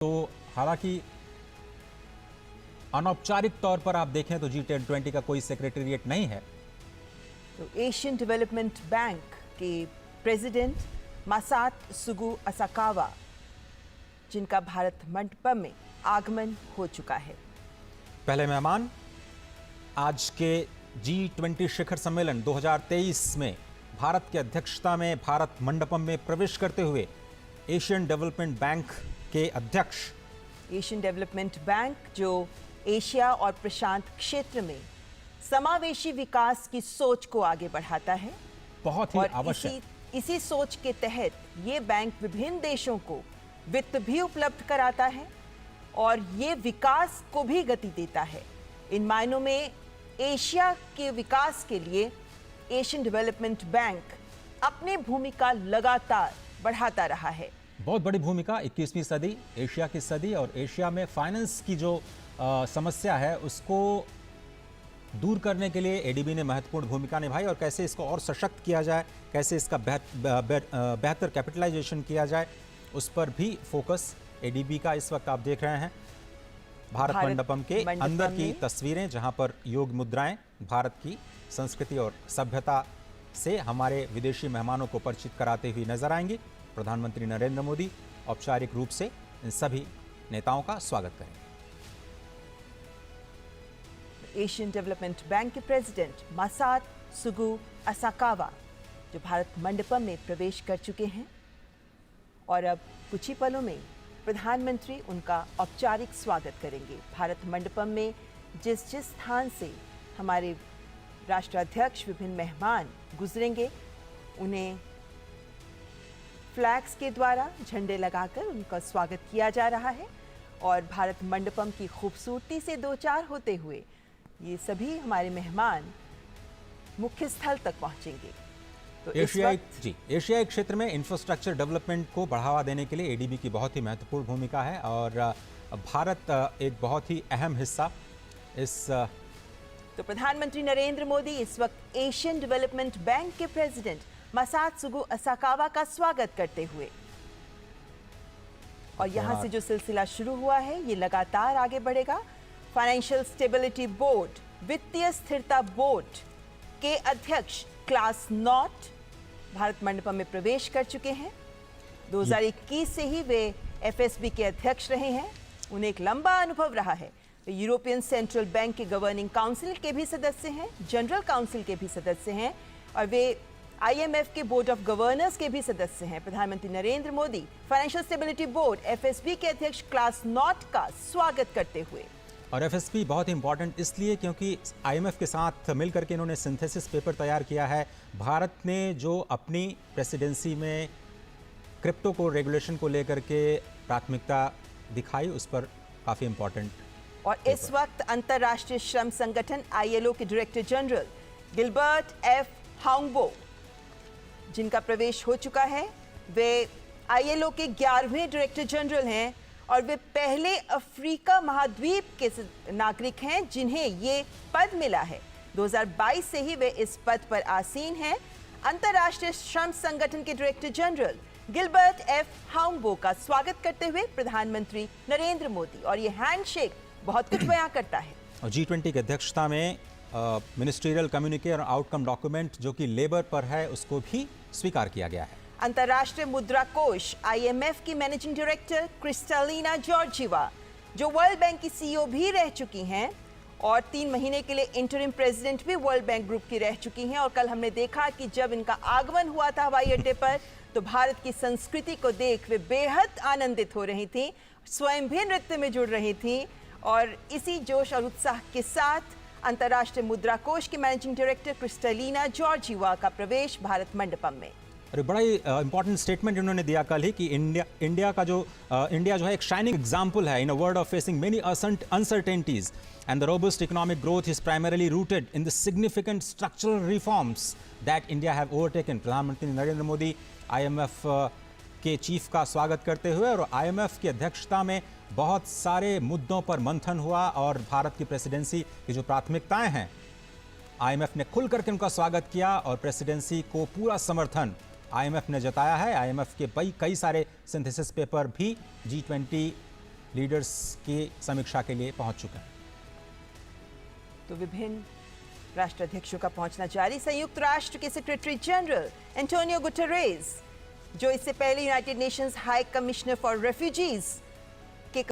तो हालांकि अनौपचारिक तौर पर आप देखें तो G20 का कोई सेक्रेटेरिएट नहीं है। तो एशियन डेवलपमेंट बैंक के प्रेसिडेंट मासात सुगु असाकावा, जिनका भारत मंडपम में आगमन हो चुका है। पहले मेहमान आज के G20 शिखर सम्मेलन 2023 में भारत की अध्यक्षता में भारत मंडपम में प्रवेश करते हुए एशियन डेवलपमेंट बैंक के अध्यक्ष। एशियन डेवलपमेंट बैंक जो एशिया और प्रशांत क्षेत्र में समावेशी विकास की सोच को आगे बढ़ाता है, बहुत ही और आवश्यक। इसी सोच के तहत ये बैंक विभिन्न देशों को वित्त भी उपलब्ध कराता है और ये विकास को भी गति देता है। इन मायनों में एशिया के विकास के लिए एशियन डेवलपमेंट बैंक अपनी भूमिका लगातार बढ़ाता रहा है। बहुत बड़ी भूमिका 21वीं सदी, एशिया की सदी, और एशिया में फाइनेंस की जो समस्या है उसको दूर करने के लिए एडीबी ने महत्वपूर्ण भूमिका निभाई, और कैसे इसको और सशक्त किया जाए, कैसे इसका बेहतर कैपिटलाइजेशन किया जाए, उस पर भी फोकस एडीबी का इस वक्त आप देख रहे हैं। भारत मंडपम के अंदर की तस्वीरें, जहां पर योग मुद्राएं भारत की संस्कृति और सभ्यता से हमारे विदेशी मेहमानों को परिचित कराते हुए नजर आएंगी। प्रधानमंत्री नरेंद्र मोदी औपचारिक रूप से इन सभी नेताओं का स्वागत करेंगे। एशियन डेवलपमेंट बैंक के प्रेसिडेंट मासात सुगु असाकावा जो भारत मंडपम में प्रवेश कर चुके हैं, और अब कुछ ही पलों में प्रधानमंत्री उनका औपचारिक स्वागत करेंगे। भारत मंडपम में जिस स्थान से हमारे राष्ट्राध्यक्ष, विभिन्न मेहमान गुजरेंगे, उन्हें फ्लैग्स के द्वारा झंडे लगाकर उनका स्वागत किया जा रहा है, और भारत मंडपम की खूबसूरती से दो चार होते हुए ये सभी हमारे मेहमान मुख्य स्थल तक पहुंचेंगे। तो एशियाई क्षेत्र में इंफ्रास्ट्रक्चर डेवलपमेंट को बढ़ावा देने के लिए एडीबी की बहुत ही महत्वपूर्ण भूमिका है, और भारत एक बहुत ही अहम हिस्सा इस। तो प्रधानमंत्री नरेंद्र मोदी इस वक्त एशियन डेवलपमेंट बैंक के प्रेसिडेंट मासात सुगु असाकावा का स्वागत करते हुए, और यहां से जो सिलसिला शुरू हुआ है ये लगातार आगे बढ़ेगा। फाइनेंशियल स्टेबिलिटी बोर्ड, वित्तीय स्थिरता बोर्ड के अध्यक्ष क्लास नॉट भारत मंडपम में प्रवेश कर चुके हैं। 2021 से ही वे एफएसबी के अध्यक्ष रहे हैं। उन्हें एक लंबा अनुभव रहा है। वे यूरोपियन सेंट्रल बैंक के गवर्निंग काउंसिल के भी सदस्य हैं, जनरल काउंसिल के भी सदस्य हैं, और वे आईएमएफ के बोर्ड ऑफ गवर्नर्स के भी सदस्य हैं। प्रधानमंत्री Narendra Modi financial stability board FSB के अध्यक्ष क्लास नॉट का स्वागत करते हुए। और एफएसबी बहुत इंपॉर्टेंट इसलिए क्योंकि आईएमएफ के साथ मिलकर के इन्होंने सिंथेसिस पेपर तैयार किया है। भारत ने जो अपनी प्रेसिडेंसी में क्रिप्टो को रेगुलेशन को लेकर के प्राथमिकता दिखाई, उस पर काफ़ी इंपॉर्टेंट। और इस वक्त अंतर्राष्ट्रीय श्रम संगठन आईएलओ के डायरेक्टर जनरल गिलबर्ट एफ हांगबो, जिनका प्रवेश हो चुका है, वे आईएलओ के 11वें डायरेक्टर जनरल हैं, और वे पहले अफ्रीका महाद्वीप के नागरिक हैं जिन्हें ये पद मिला है। 2022 से ही वे इस पद पर आसीन हैं। अंतर्राष्ट्रीय श्रम संगठन के डायरेक्टर जनरल गिलबर्ट एफ हांगबो का स्वागत करते हुए प्रधानमंत्री नरेंद्र मोदी, और ये हैंडशेक बहुत कुछ बयां करता है। और G20 की अध्यक्षता में मिनिस्ट्रियल कम्युनिके और आउटकम डॉक्यूमेंट जो कि लेबर पर है, उसको भी स्वीकार किया गया है। अंतर्राष्ट्रीय मुद्रा कोष आईएमएफ की मैनेजिंग डायरेक्टर क्रिस्टालिना जॉर्जिवा, जो वर्ल्ड बैंक की सीईओ भी रह चुकी हैं और 3 महीने के लिए इंटरिम प्रेसिडेंट भी वर्ल्ड बैंक ग्रुप की रह चुकी हैं, और कल हमने देखा कि जब इनका आगमन हुआ था हवाई अड्डे पर, तो भारत की संस्कृति को देख वे बेहद आनंदित हो रही थी, स्वयं भी नृत्य में जुड़ रही थी, और इसी जोश और उत्साह के साथ अंतर्राष्ट्रीय मुद्रा कोष की मैनेजिंग डायरेक्टर क्रिस्टालिना जॉर्जिवा का प्रवेश भारत मंडपम में। और बड़ा ही इंपॉर्टेंट स्टेटमेंट इन्होंने दिया कल ही कि इंडिया जो है एक शाइनिंग एग्जाम्पल है in a world of facing many uncertainties, and the robust economic growth is primarily rooted in the significant structural reforms that India have overtaken. प्रधानमंत्री नरेंद्र मोदी आईएमएफ के चीफ का स्वागत करते हुए, और आईएमएफ की अध्यक्षता में बहुत सारे मुद्दों पर मंथन हुआ, और भारत की प्रेसिडेंसी की जो प्राथमिकताएं हैं, आईएमएफ ने खुल करके उनका स्वागत किया, और प्रेसिडेंसी को पूरा समर्थन आईएमएफ ने जताया है। आईएमएफ के कई सारे सिंथेसिस पेपर भी G20 लीडर्स की समीक्षा के लिए पहुंच चुके हैं। तो विभिन्न राष्ट्राध्यक्षों का पहुंचना जारी। संयुक्त राष्ट्र के सेक्रेटरी जनरल एंटोनियो गुटेरेस, जो इससे पहले United Nations high commissioner for refugees